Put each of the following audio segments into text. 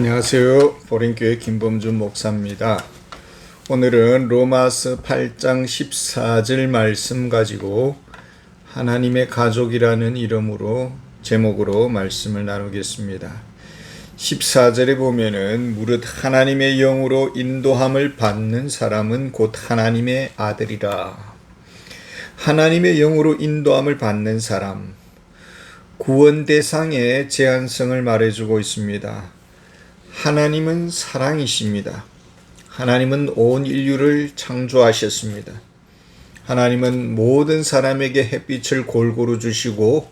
안녕하세요. 보린교회 김범준 목사입니다. 오늘은 로마서 8장 14절 말씀 가지고 하나님의 가족이라는 제목으로 말씀을 나누겠습니다. 14절에 보면은 무릇 하나님의 영으로 인도함을 받는 사람은 곧 하나님의 아들이라. 하나님의 영으로 인도함을 받는 사람, 구원 대상의 제한성을 말해주고 있습니다. 하나님은 사랑이십니다. 하나님은 온 인류를 창조하셨습니다. 하나님은 모든 사람에게 햇빛을 골고루 주시고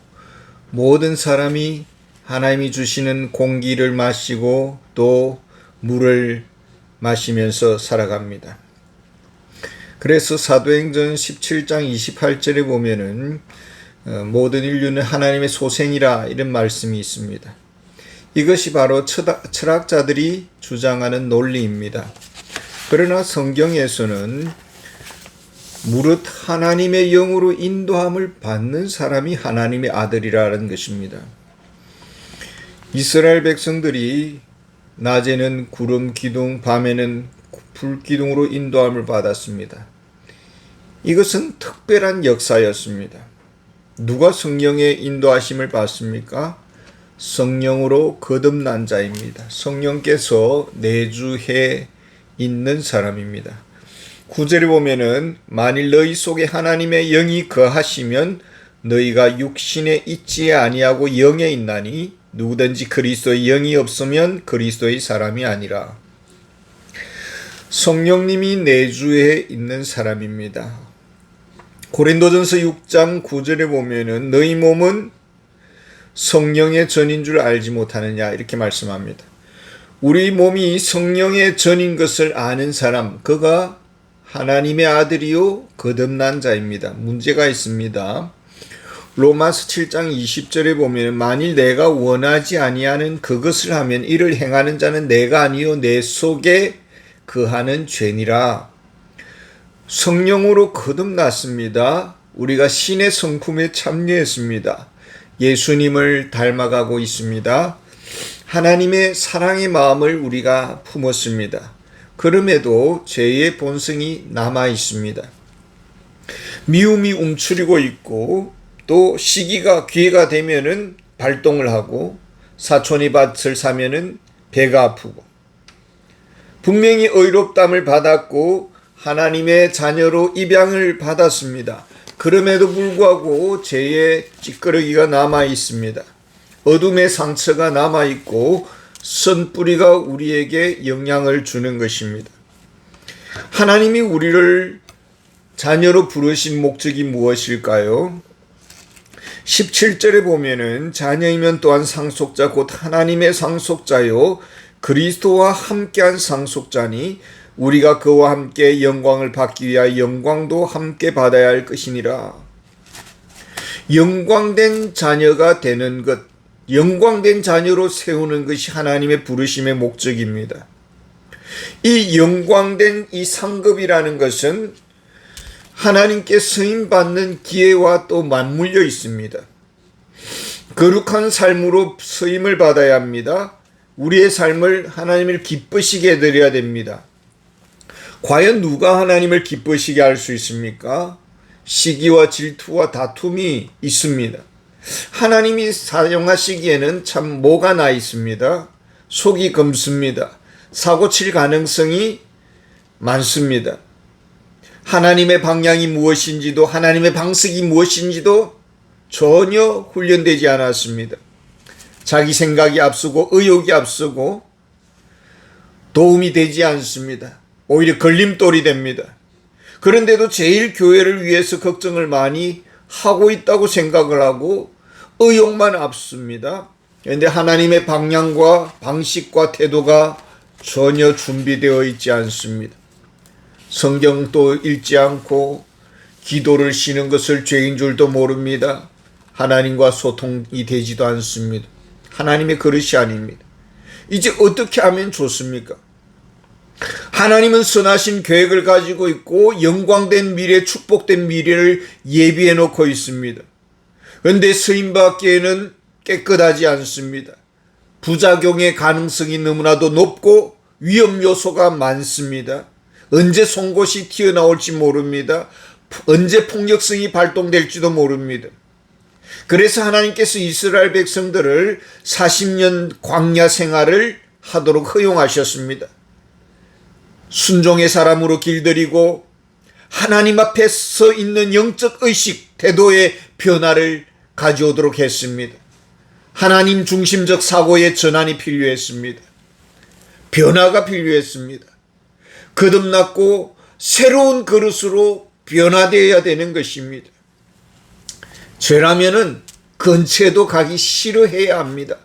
모든 사람이 하나님이 주시는 공기를 마시고 또 물을 마시면서 살아갑니다. 그래서 사도행전 17장 28절에 보면은 모든 인류는 하나님의 소생이라 이런 말씀이 있습니다. 이것이 바로 철학자들이 주장하는 논리입니다. 그러나 성경에서는 무릇 하나님의 영으로 인도함을 받는 사람이 하나님의 아들이라는 것입니다. 이스라엘 백성들이 낮에는 구름 기둥, 밤에는 불 기둥으로 인도함을 받았습니다. 이것은 특별한 역사였습니다. 누가 성령의 인도하심을 받습니까? 성령으로 거듭난 자입니다. 성령께서 내주해 있는 사람입니다. 9절에 보면은 만일 너희 속에 하나님의 영이 거하시면 너희가 육신에 있지 아니하고 영에 있나니 누구든지 그리스도의 영이 없으면 그리스도의 사람이 아니라. 성령님이 내주해 있는 사람입니다. 고린도전서 6장 9절에 보면은 너희 몸은 성령의 전인 줄 알지 못하느냐 이렇게 말씀합니다. 우리 몸이 성령의 전인 것을 아는 사람, 그가 하나님의 아들이요 거듭난 자입니다. 문제가 있습니다. 로마서 7장 20절에 보면 만일 내가 원하지 아니하는 그것을 하면 이를 행하는 자는 내가 아니요 내 속에 거하는 죄니라. 성령으로 거듭났습니다. 우리가 신의 성품에 참여했습니다. 예수님을 닮아가고 있습니다. 하나님의 사랑의 마음을 우리가 품었습니다. 그럼에도 죄의 본성이 남아 있습니다. 미움이 움츠리고 있고 또 시기가 기회가 되면은 발동을 하고 사촌이 밭을 사면은 배가 아프고 분명히 의롭담을 받았고 하나님의 자녀로 입양을 받았습니다. 그럼에도 불구하고 죄의 찌꺼러기가 남아 있습니다. 어둠의 상처가 남아 있고 선뿌리가 우리에게 영향을 주는 것입니다. 하나님이 우리를 자녀로 부르신 목적이 무엇일까요? 17절에 보면은 자녀이면 또한 상속자 곧 하나님의 상속자요 그리스도와 함께한 상속자니 우리가 그와 함께 영광을 받기 위하여 영광도 함께 받아야 할 것이니라. 영광된 자녀가 되는 것, 영광된 자녀로 세우는 것이 하나님의 부르심의 목적입니다. 이 영광된 이 상급이라는 것은 하나님께 쓰임받는 기회와 또 맞물려 있습니다. 거룩한 삶으로 쓰임을 받아야 합니다. 우리의 삶을 하나님을 기쁘시게 해드려야 됩니다. 과연 누가 하나님을 기쁘시게 할 수 있습니까? 시기와 질투와 다툼이 있습니다. 하나님이 사용하시기에는 참 뭐가 나 있습니다. 속이 검습니다. 사고칠 가능성이 많습니다. 하나님의 방향이 무엇인지도 하나님의 방식이 무엇인지도 전혀 훈련되지 않았습니다. 자기 생각이 앞서고 의욕이 앞서고 도움이 되지 않습니다. 오히려 걸림돌이 됩니다. 그런데도 제일 교회를 위해서 걱정을 많이 하고 있다고 생각을 하고 의욕만 앞섭니다. 그런데 하나님의 방향과 방식과 태도가 전혀 준비되어 있지 않습니다. 성경도 읽지 않고 기도를 쉬는 것을 죄인 줄도 모릅니다. 하나님과 소통이 되지도 않습니다. 하나님의 그릇이 아닙니다. 이제 어떻게 하면 좋습니까? 하나님은 선하신 계획을 가지고 있고 영광된 미래, 축복된 미래를 예비해 놓고 있습니다. 그런데 쓰임받기에는 깨끗하지 않습니다. 부작용의 가능성이 너무나도 높고 위험 요소가 많습니다. 언제 송곳이 튀어나올지 모릅니다. 언제 폭력성이 발동될지도 모릅니다. 그래서 하나님께서 이스라엘 백성들을 40년 광야 생활을 하도록 허용하셨습니다. 순종의 사람으로 길들이고 하나님 앞에 서 있는 영적 의식, 태도의 변화를 가져오도록 했습니다. 하나님 중심적 사고의 전환이 필요했습니다. 변화가 필요했습니다. 거듭났고 새로운 그릇으로 변화되어야 되는 것입니다. 죄라면은 근처에도 가기 싫어해야 합니다.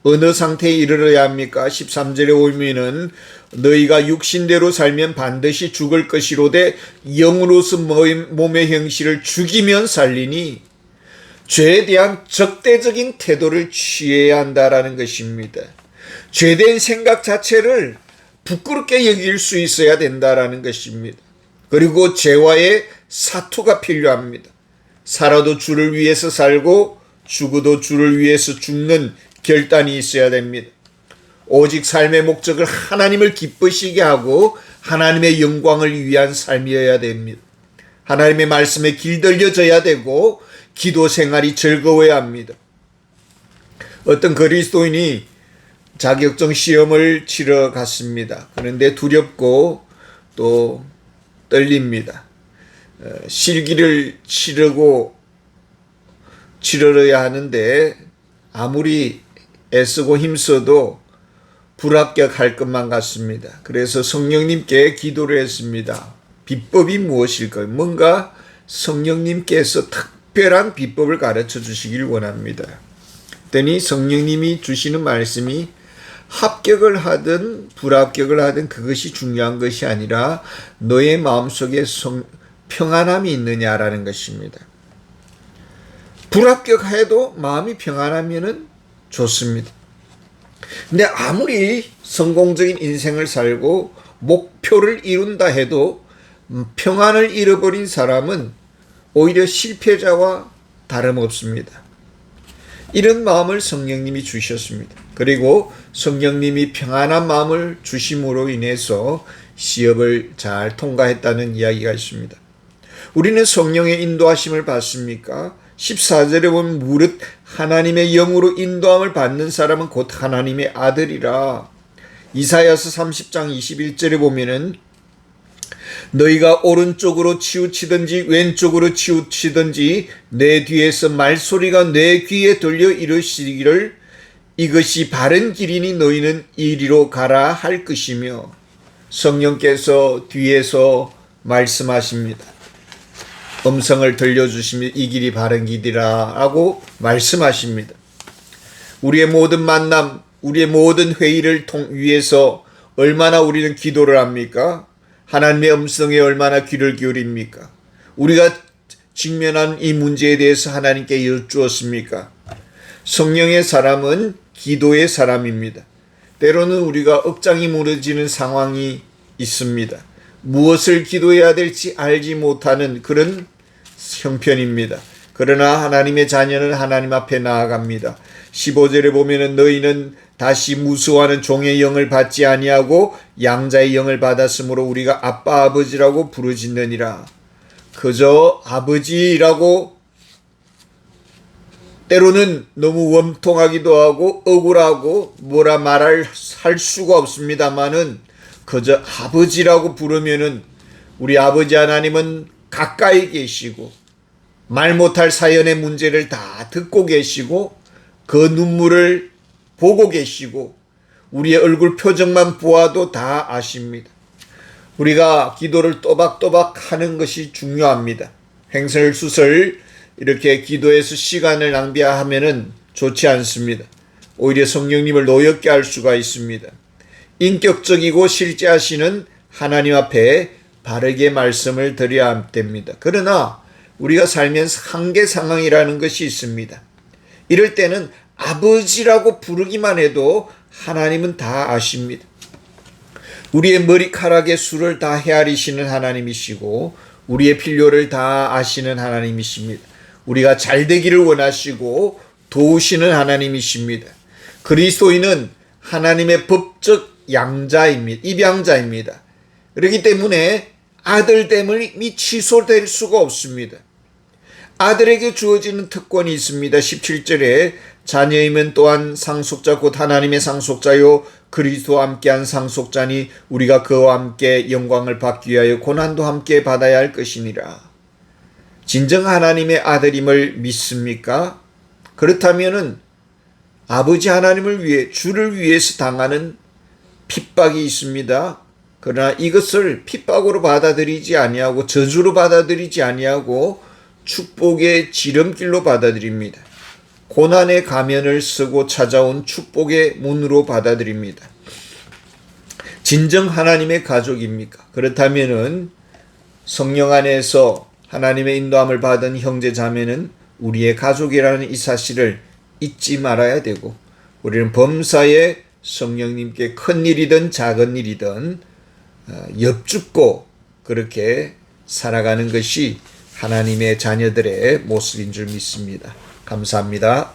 어느 상태에 이르러야 합니까? 13절에 오면은 너희가 육신대로 살면 반드시 죽을 것이로되 영으로서 몸의 형실을 죽이면 살리니 죄에 대한 적대적인 태도를 취해야 한다라는 것입니다. 죄된 생각 자체를 부끄럽게 여길 수 있어야 된다라는 것입니다. 그리고 죄와의 사투가 필요합니다. 살아도 주를 위해서 살고 죽어도 주를 위해서 죽는 결단이 있어야 됩니다. 오직 삶의 목적을 하나님을 기쁘시게 하고 하나님의 영광을 위한 삶이어야 됩니다. 하나님의 말씀에 길들여져야 되고 기도 생활이 즐거워야 합니다. 어떤 그리스도인이 자격증 시험을 치러 갔습니다. 그런데 두렵고 또 떨립니다. 실기를 치러야 하는데 아무리 애쓰고 힘써도 불합격할 것만 같습니다. 그래서 성령님께 기도를 했습니다. 비법이 무엇일까요? 뭔가 성령님께서 특별한 비법을 가르쳐 주시길 원합니다. 그랬더니 성령님이 주시는 말씀이 합격을 하든 불합격을 하든 그것이 중요한 것이 아니라 너의 마음속에 평안함이 있느냐라는 것입니다. 불합격해도 마음이 평안하면 좋습니다. 근데 아무리 성공적인 인생을 살고 목표를 이룬다 해도 평안을 잃어버린 사람은 오히려 실패자와 다름없습니다. 이런 마음을 성령님이 주셨습니다. 그리고 성령님이 평안한 마음을 주심으로 인해서 시험을 잘 통과했다는 이야기가 있습니다. 우리는 성령의 인도하심을 받습니까? 14절에 보면 무릇 하나님의 영으로 인도함을 받는 사람은 곧 하나님의 아들이라. 이사야서 30장 21절에 보면은 너희가 오른쪽으로 치우치든지 왼쪽으로 치우치든지 내 뒤에서 말소리가 내 귀에 들려 이르시기를 이것이 바른 길이니 너희는 이리로 가라 할 것이며 성령께서 뒤에서 말씀하십니다. 음성을 들려주시며 이 길이 바른 길이라 하고 말씀하십니다. 우리의 모든 만남, 우리의 모든 회의를 위해서 얼마나 우리는 기도를 합니까? 하나님의 음성에 얼마나 귀를 기울입니까? 우리가 직면한 이 문제에 대해서 하나님께 여쭈었습니까? 성령의 사람은 기도의 사람입니다. 때로는 우리가 억장이 무너지는 상황이 있습니다. 무엇을 기도해야 될지 알지 못하는 그런 형편입니다. 그러나 하나님의 자녀는 하나님 앞에 나아갑니다. 15절에 보면은 너희는 다시 무수하는 종의 영을 받지 아니하고 양자의 영을 받았으므로 우리가 아빠 아버지라고 부르짖느니라. 그저 아버지라고 때로는 너무 원통하기도 하고 억울하고 뭐라 할 수가 없습니다만은 그저 아버지라고 부르면은 우리 아버지 하나님은 가까이 계시고 말 못할 사연의 문제를 다 듣고 계시고 그 눈물을 보고 계시고 우리의 얼굴 표정만 보아도 다 아십니다. 우리가 기도를 또박또박 하는 것이 중요합니다. 횡설수설 이렇게 기도해서 시간을 낭비하면은 좋지 않습니다. 오히려 성령님을 노엽게 할 수가 있습니다. 인격적이고 실제하시는 하나님 앞에 바르게 말씀을 드려야 됩니다. 그러나 우리가 살면서 한계 상황이라는 것이 있습니다. 이럴 때는 아버지라고 부르기만 해도 하나님은 다 아십니다. 우리의 머리카락의 수를 다 헤아리시는 하나님이시고 우리의 필요를 다 아시는 하나님이십니다. 우리가 잘 되기를 원하시고 도우시는 하나님이십니다. 그리스도인은 하나님의 법적 양자입니다. 입양자입니다. 그렇기 때문에 아들됨이 취소될 수가 없습니다. 아들에게 주어지는 특권이 있습니다. 17절에 자녀이면 또한 상속자 곧 하나님의 상속자요 그리스도와 함께한 상속자니 우리가 그와 함께 영광을 받기 위하여 고난도 함께 받아야 할 것이니라. 진정 하나님의 아들임을 믿습니까? 그렇다면은 아버지 하나님을 위해 주를 위해서 당하는 핍박이 있습니다. 그러나 이것을 핍박으로 받아들이지 아니하고 저주로 받아들이지 아니하고 축복의 지름길로 받아들입니다. 고난의 가면을 쓰고 찾아온 축복의 문으로 받아들입니다. 진정 하나님의 가족입니까? 그렇다면은 성령 안에서 하나님의 인도함을 받은 형제 자매는 우리의 가족이라는 이 사실을 잊지 말아야 되고, 우리는 범사에 성령님께 큰 일이든 작은 일이든 엽죽고 그렇게 살아가는 것이 하나님의 자녀들의 모습인 줄 믿습니다. 감사합니다.